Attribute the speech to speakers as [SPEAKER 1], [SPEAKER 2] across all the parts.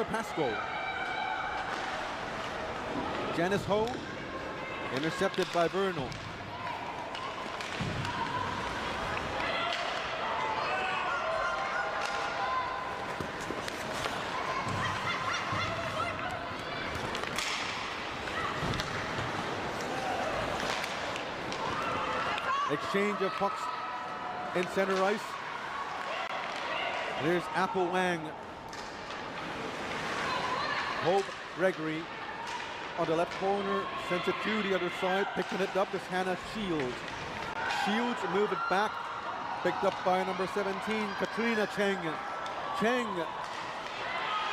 [SPEAKER 1] corner pass goal. Janice Ho, intercepted by Vernal. Exchange of pucks in center ice. There's Apple Wang. Hope Gregory on the left corner, sends it to the other side, picking it up is Hannah Shields. Shields move it back, picked up by number 17, Katrina Cheng. Cheng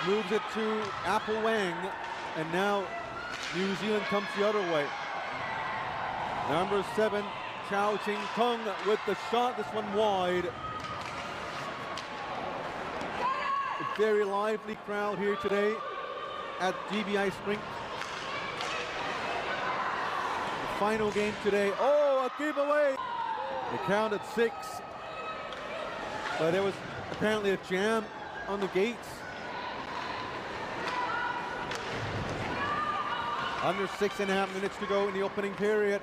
[SPEAKER 1] moves it to Apple Wang, and now New Zealand comes the other way. Number 7, Chow Ching Tung with the shot, this one wide. A very lively crowd here today at GBI Sprink. The final game today. Oh, a giveaway! It counted 6, but there was apparently a jam on the gates. Under 6.5 minutes to go in the opening period.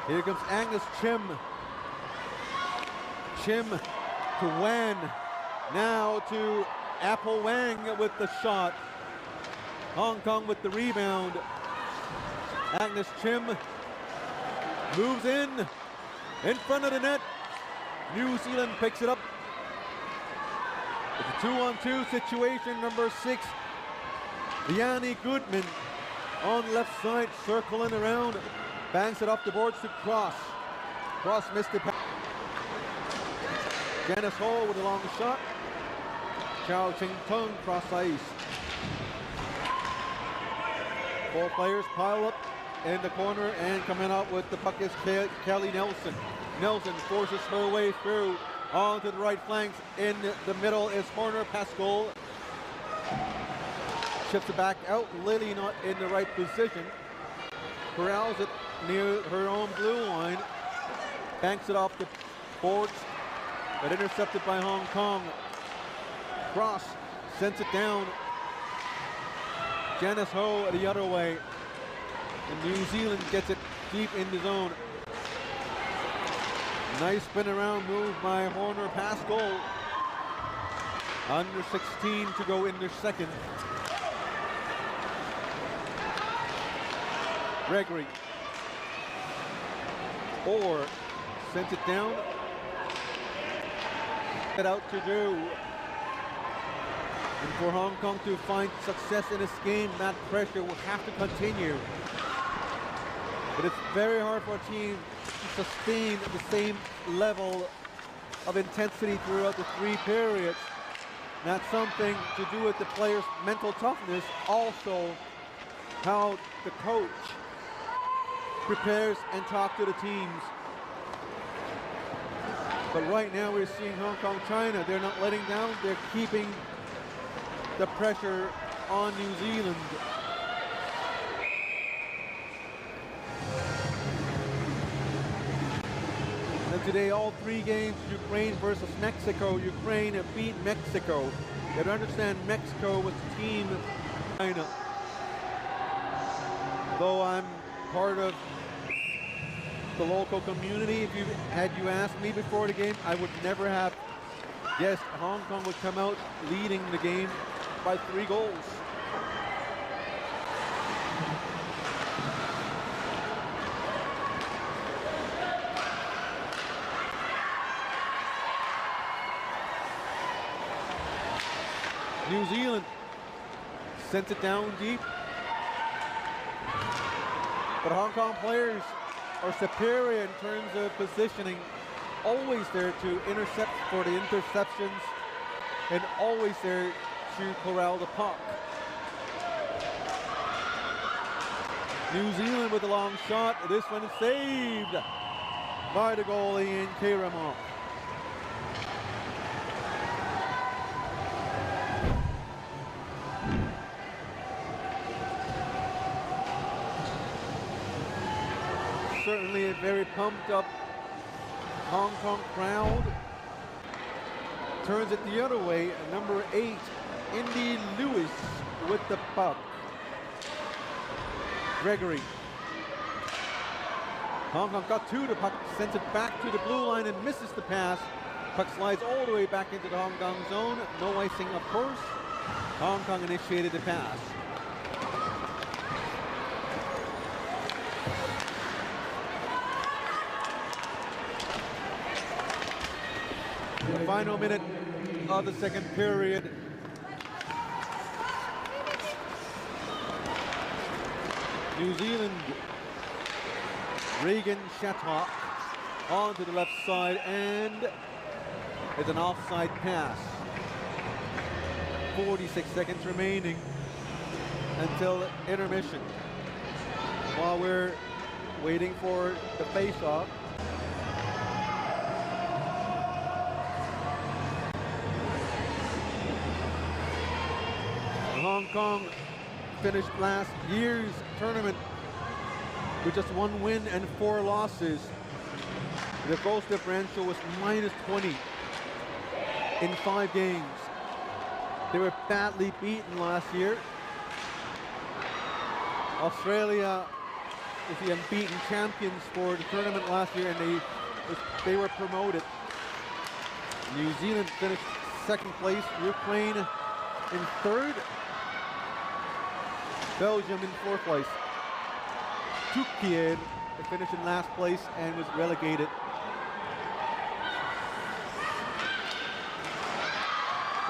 [SPEAKER 1] Here comes Agnes Chim. Chim to Wan. Now to Apple Wang with the shot. Hong Kong with the rebound. Agnes Chim moves in front of the net. New Zealand picks it up. It's a 2-on-2 situation. Number 6, Liani Goodman on the left side, circling around. Bangs it off the boards to Cross. Cross missed it. Janice Hall with a long shot. Chow Ching Tung cross ice. 4 players pile up in the corner, and coming out with the puck is Kelly Nelson. Nelson forces her way through onto the right flanks. In the middle is Horner Pascal. Chips it back out. Lily not in the right position. Corrals it near her own blue line. Banks it off the boards, but intercepted by Hong Kong. Cross sends it down. Janice Ho the other way. And New Zealand gets it deep in the zone. Nice spin around move by Horner Pascal. Under 16 to go in their second. Gregory. Orr sent it down. Get out to do. And for Hong Kong to find success in this game, that pressure will have to continue. But it's very hard for a team to sustain the same level of intensity throughout the 3 periods. That's something to do with the players' mental toughness, also how the coach prepares and talks to the teams. But right now we're seeing Hong Kong, China. They're not letting down. They're keeping the pressure on New Zealand. And today, all 3 games, Ukraine versus Mexico. Ukraine beat Mexico. You have to understand, Mexico was the team of China. Though I'm part of the local community, if you had asked me before the game, I would never have guessed Hong Kong would come out leading the game by 3 goals. New Zealand sent it down deep, but Hong Kong players are superior in terms of positioning, always there to intercept for the interceptions, and always there to corral the puck. New Zealand with a long shot. This one is saved by the goalie in Kairamont. Certainly a very pumped up Hong Kong crowd. Turns it the other way. Number 8, Indy Lewis with the puck. Gregory. Hong Kong got to the puck, sends it back to the blue line and misses the pass. Puck slides all the way back into the Hong Kong zone. No icing, of course. Hong Kong initiated the pass. The final minute of the second period. New Zealand, Regan Shattock onto the left side, and it's an offside pass. 46 seconds remaining until intermission. While we're waiting for the face-off, Hong Kong finished last year's tournament with just 1 win and 4 losses. The goals differential was -20 in 5 games. They were badly beaten last year. Australia was the unbeaten champions for the tournament last year, and they were promoted. New Zealand finished second place, Ukraine in third, Belgium in fourth place. Turkey finished in last place and was relegated.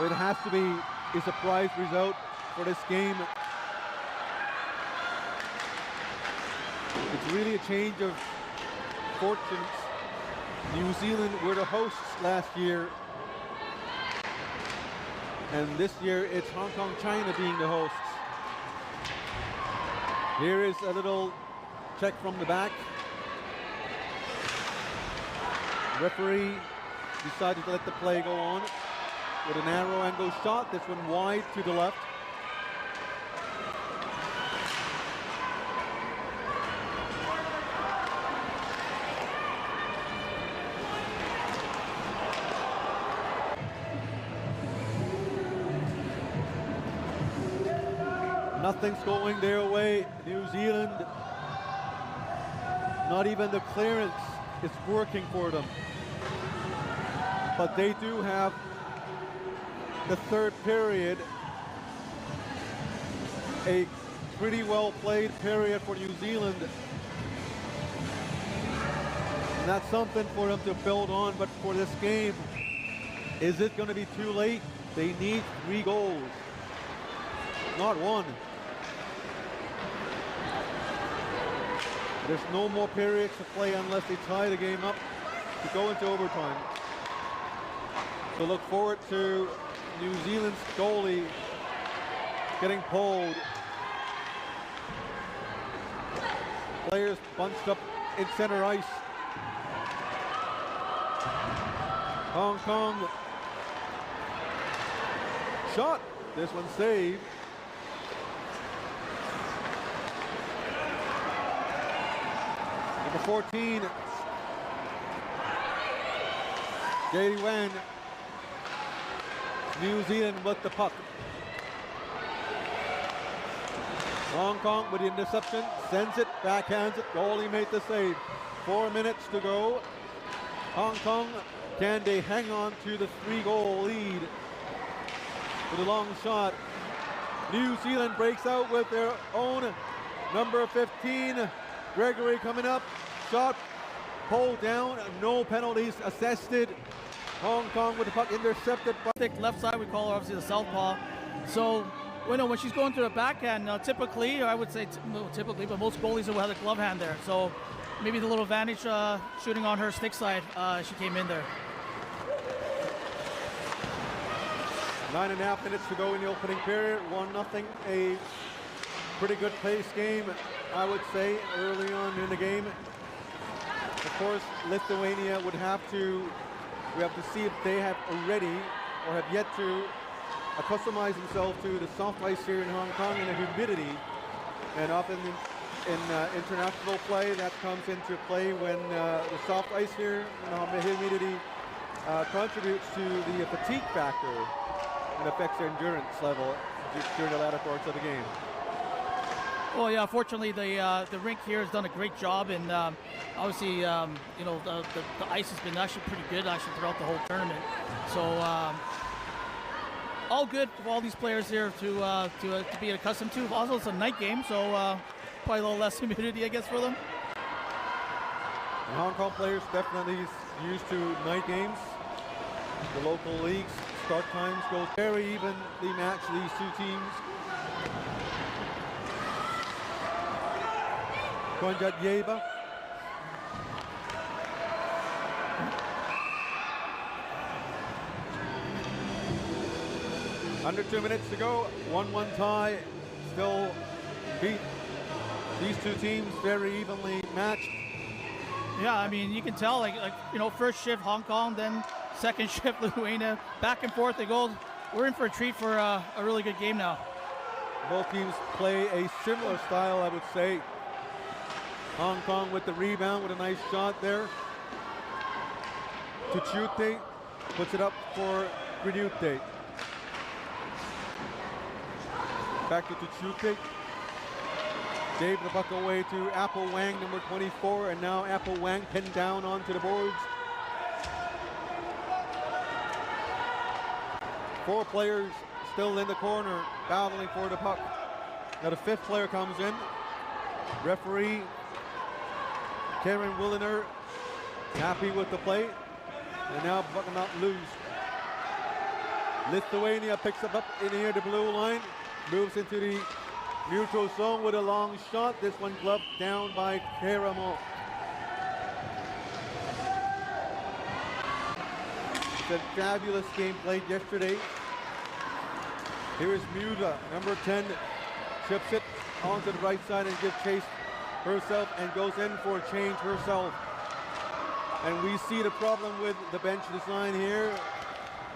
[SPEAKER 1] It has to be a surprise result for this game. It's really a change of fortunes. New Zealand were the hosts last year, and this year it's Hong Kong, China being the hosts. Here is a little check from the back. Referee decided to let the play go on with a narrow angle shot. This one wide to the left. Nothing's going their way. New Zealand, not even the clearance is working for them. But they do have the third period, a pretty well played period for New Zealand. And that's something for them to build on, but for this game, is it going to be too late? They need 3 goals, not 1. There's no more periods to play unless they tie the game up to go into overtime. So look forward to New Zealand's goalie getting pulled. Players bunched up in center ice. Hong Kong shot. This one saved. Number 14, J.D. Wan. New Zealand with the puck. Hong Kong with the interception, sends it, backhands it, goalie made the save. 4 minutes to go. Hong Kong, can they hang on to the 3-goal lead with a long shot? New Zealand breaks out with their own number 15. Gregory coming up, shot pulled down, no penalties assessed. Hong Kong with the puck intercepted.
[SPEAKER 2] Left side, we call her obviously the southpaw. So, when she's going to the backhand, typically, or I would say typically, but most goalies will have the glove hand there. So maybe the little advantage shooting on her stick side, she came in there.
[SPEAKER 1] 9.5 minutes to go in the opening period. 1-0, a pretty good pace game, I would say, early on in the game. Of course, Lithuania would have to, we have to see if they have already or have yet to accustomize themselves to the soft ice here in Hong Kong and the humidity. And often in international play, that comes into play when the soft ice here, the humidity contributes to the fatigue factor. it affects their endurance level during the latter parts of the game.
[SPEAKER 2] Well, yeah, fortunately, the rink here has done a great job, and obviously, you know, the ice has been actually pretty good actually throughout the whole tournament. So all good for all these players here to be accustomed to. Also, it's a night game, so probably a little less humidity, I guess, for them.
[SPEAKER 1] And Hong Kong players definitely used to night games. The local leagues start times go very evenly matched, these two teams. Wwciib. Under 2 minutes to go, 1-1 tie, still beat. These two teams very evenly matched.
[SPEAKER 2] Yeah, I mean, you can tell, like you know, first shift Hong Kong, then second shift Lithuania, back and forth they go. We're in for a treat for a really good game now.
[SPEAKER 1] Both teams play a similar style, I would say. Hong Kong with the rebound with a nice shot there. Tuchute puts it up for Grinute. Back to Tuchute. Gave the puck away to Apple Wang, number 24, and now Apple Wang pinned down onto the boards. 4 players still in the corner, battling for the puck. Now the 5th player comes in. Referee Karen Williner happy with the play, and now puck not loose. Lithuania picks up in here the blue line, moves into the neutral zone with a long shot. This one gloved down by Karamo. It's a fabulous game played yesterday. Here is Muda, number 10, chips it onto the right side and gives chase herself and goes in for a change herself. And we see the problem with the bench design here.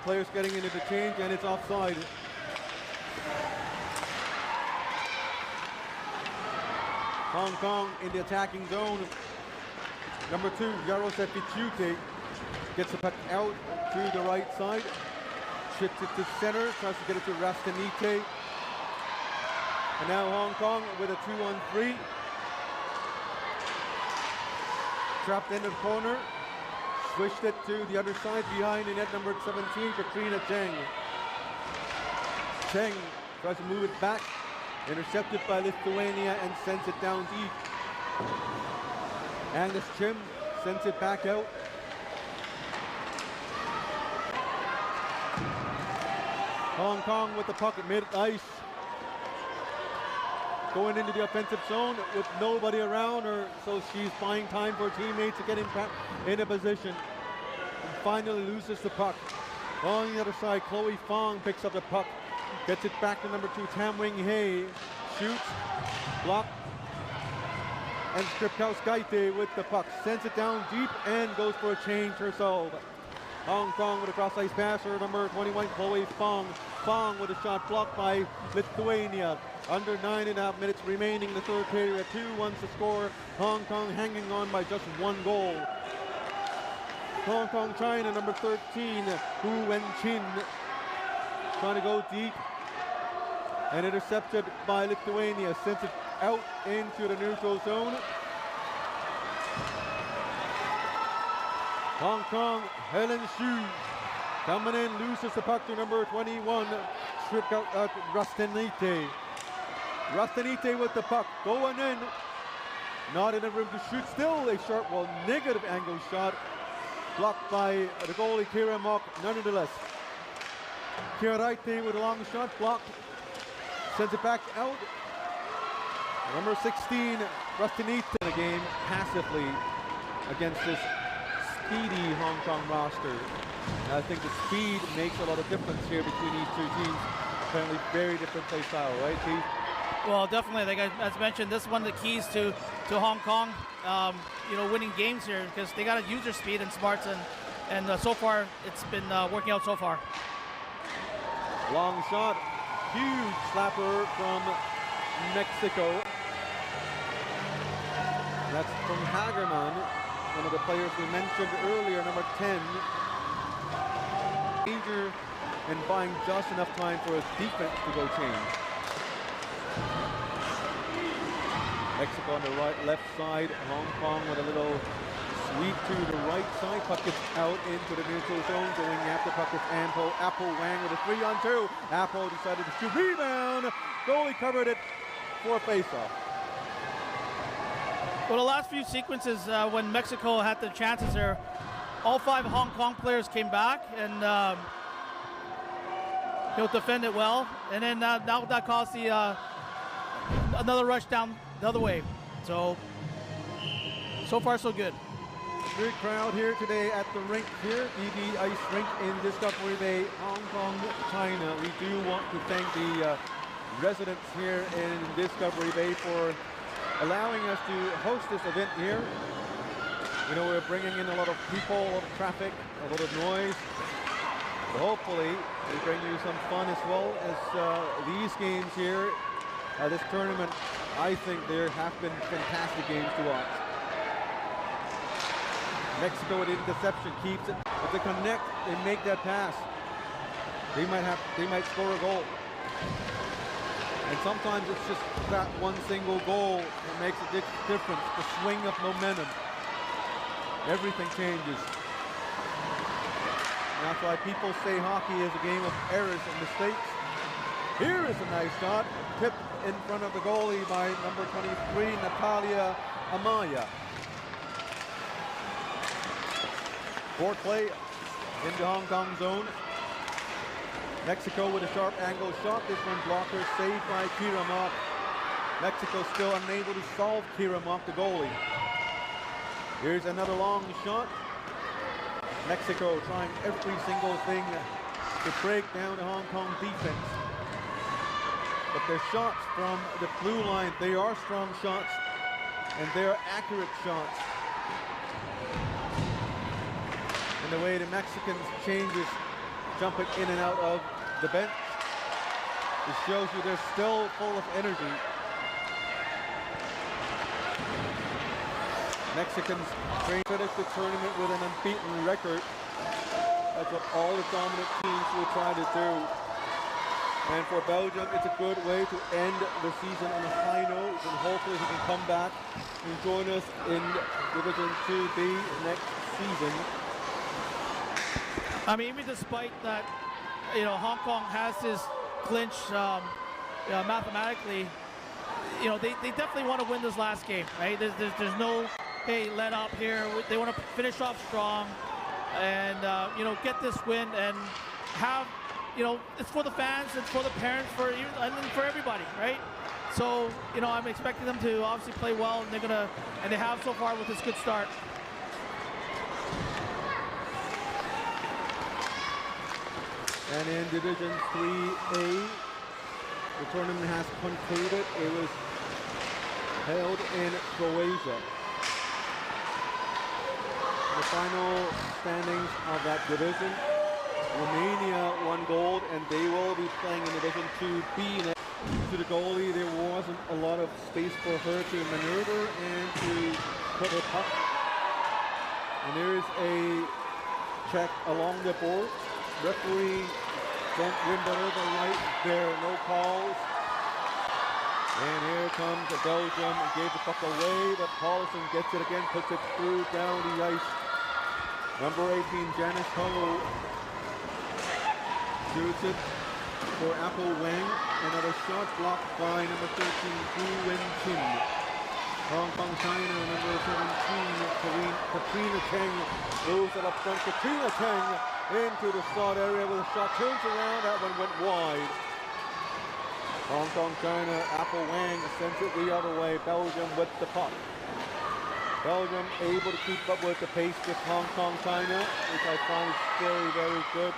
[SPEAKER 1] Players getting into the change and it's offside. Hong Kong in the attacking zone. Number 2, Jarosław Pichute gets the puck out to the right side. Chips it to center, tries to get it to Rastanite. And now Hong Kong with a 2-on-3. Trapped in the corner. Switched it to the other side behind the net, number 17, Katrina Cheng. Cheng tries to move it back. Intercepted by Lithuania and sends it down deep. Agnes Chim sends it back out. Hong Kong with the puck at mid-ice. Going into the offensive zone with nobody around her, so she's buying time for teammates to get in a position. And finally loses the puck. On the other side, Chloe Fong picks up the puck. Gets it back to number 2, Tam Wing Hei. Shoots, blocked, and Skripkowskaite with the puck. Sends it down deep and goes for a change herself. Hong Kong with a cross-ice passer, number 21, Chloe Fong. Fong with a shot blocked by Lithuania. Under 9.5 minutes remaining in the third period. 2-1 to score. Hong Kong hanging on by just 1 goal. Hong Kong China, number 13, Hu Wen-chin. Trying to go deep. And intercepted by Lithuania. Sends it out into the neutral zone. Hong Kong, Helen Xu coming in, loses the puck to number 21, Rastanite. Rastanite with the puck, going in, not in the room to shoot, still a sharp, well, negative angle shot, blocked by the goalie Kira Mock, nonetheless. Kiraite with a long shot, blocked, sends it back out. Number 16, Rastanite in the game, passively against this speedy Hong Kong roster. And I think the speed makes a lot of difference here between these two teams. Apparently very different play style, right, Keith?
[SPEAKER 2] Well, definitely. Like as mentioned, this is one of the keys to Hong Kong, you know, winning games here, because they got to use their speed and smarts, and so far it's been working out so far.
[SPEAKER 1] Long shot, huge slapper from Mexico. That's from Hagerman, one of the players we mentioned earlier, number 10. Major and buying just enough time for his defense to go change. Mexico on the left side. Hong Kong with a little sweep to the right side. Puck gets out into the neutral zone. Going after puck is Apple Wang with a 3-on-2. Apple decided to shoot. Rebound. Goalie covered it for a face-off.
[SPEAKER 2] Well, the last few sequences when Mexico had the chances there, all 5 Hong Kong players came back and defended well. And then now that caused the another rush down the other way. So far so good.
[SPEAKER 1] Big crowd here today at the rink here, BB Ice Rink in Discovery Bay, Hong Kong, China. We do want to thank the residents here in Discovery Bay for allowing us to host this event here. You know, we're bringing in a lot of people, a lot of traffic, a lot of noise. But hopefully, we bring you some fun as well as these games here. This tournament, I think there have been fantastic games to watch. Mexico with interception keeps it. If they connect and make that pass, they might score a goal. And sometimes it's just that one single goal that makes a difference. The swing of momentum. Everything changes. And that's why people say hockey is a game of errors and mistakes. Here is a nice shot. Tipped in front of the goalie by number 23, Natalia Amaya. Forward play into Hong Kong zone. Mexico with a sharp angle shot. This one blocker saved by Kiramok. Mexico still unable to solve Kiramok, the goalie. Here's another long shot. Mexico trying every single thing to break down the Hong Kong defense. But their shots from the blue line, they are strong shots and they are accurate shots. And the way the Mexicans changes, jumping in and out of the bench, it shows you they're still full of energy. Mexicans finished the tournament with an unbeaten record. That's what all the dominant teams will try to do. And for Belgium, it's a good way to end the season on a high note, and hopefully he can come back and join us in Division 2B next season.
[SPEAKER 2] I mean, even despite that, Hong Kong has this clinch mathematically, they definitely want to win this last game, right? There's no, hey, let up here. They want to finish off strong and, get this win and have, it's for the fans, it's for the parents, and for everybody, right? So, I'm expecting them to obviously play well, and they have so far with this good start.
[SPEAKER 1] And in Division 3A, the tournament has concluded. It was held in Croatia. The final standings of that division, Romania won gold, and they will be playing in Division 2B next. To the goalie, there wasn't a lot of space for her to maneuver and to put her puck. And there is a check along the board. Referee sent Wimbledon right there, no calls. And here comes Belgium, gave the puck away, but Paulson gets it again, puts it through down the ice. Number 18, Janice Ho, shoots it for Apple Wang. Another shot blocked by number 13, Hu Wen Chin. Hong Kong, China, number 17, Katrina Teng moves it up front. Katrina Teng into the slot area with a shot, turns around, that one went wide. Hong Kong, China, Apple Wang sends it the other way. Belgium with the puck. Belgium able to keep up with the pace with Hong Kong, China, which I find is very, very good.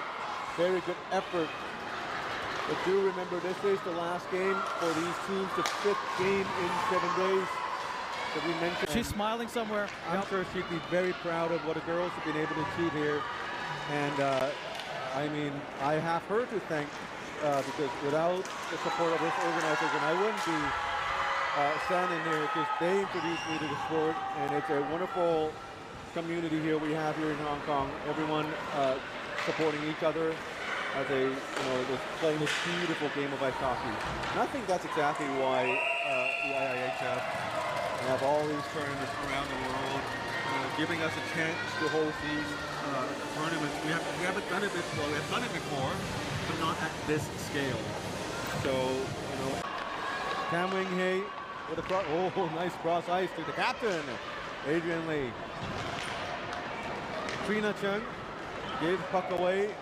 [SPEAKER 1] Very good effort. But do remember, this is the last game for these teams, the 5th game in 7 days that we mentioned.
[SPEAKER 2] She's smiling somewhere.
[SPEAKER 1] I'm sure she'd be very proud of what the girls have been able to achieve here. And I mean, I have her to thank because without the support of this organization, I wouldn't be standing here because they introduced me to the sport, and it's a wonderful community here we have here in Hong Kong. Everyone supporting each other, as they, was playing this beautiful game of ice hockey. And I think that's exactly why the Iihf have all these tournaments around the world, giving us a chance to host these tournaments. We haven't done it before. We have done it before, but not at this scale. So, Cam Wing-Hay with a nice cross ice to the captain, Adrian Lee. Trina Chen gives puck away.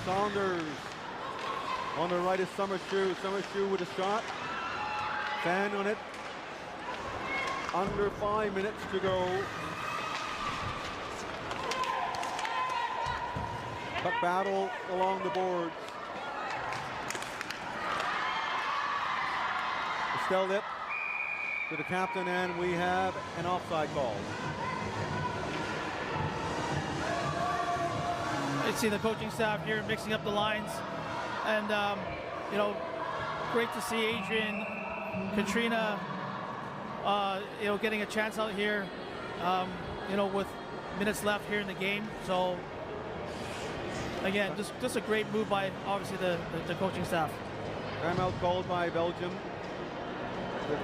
[SPEAKER 1] Saunders on the right is Summershoe. Summershoe with a shot. Fan on it. Under 5 minutes to go. Puck battle along the boards. Estelle Lip to the captain, and we have an offside call.
[SPEAKER 2] I see the coaching staff here mixing up the lines, and great to see Adrian, Katrina, getting a chance out here, with minutes left here in the game. So again, just a great move by obviously the coaching staff.
[SPEAKER 1] Timeout called by Belgium. The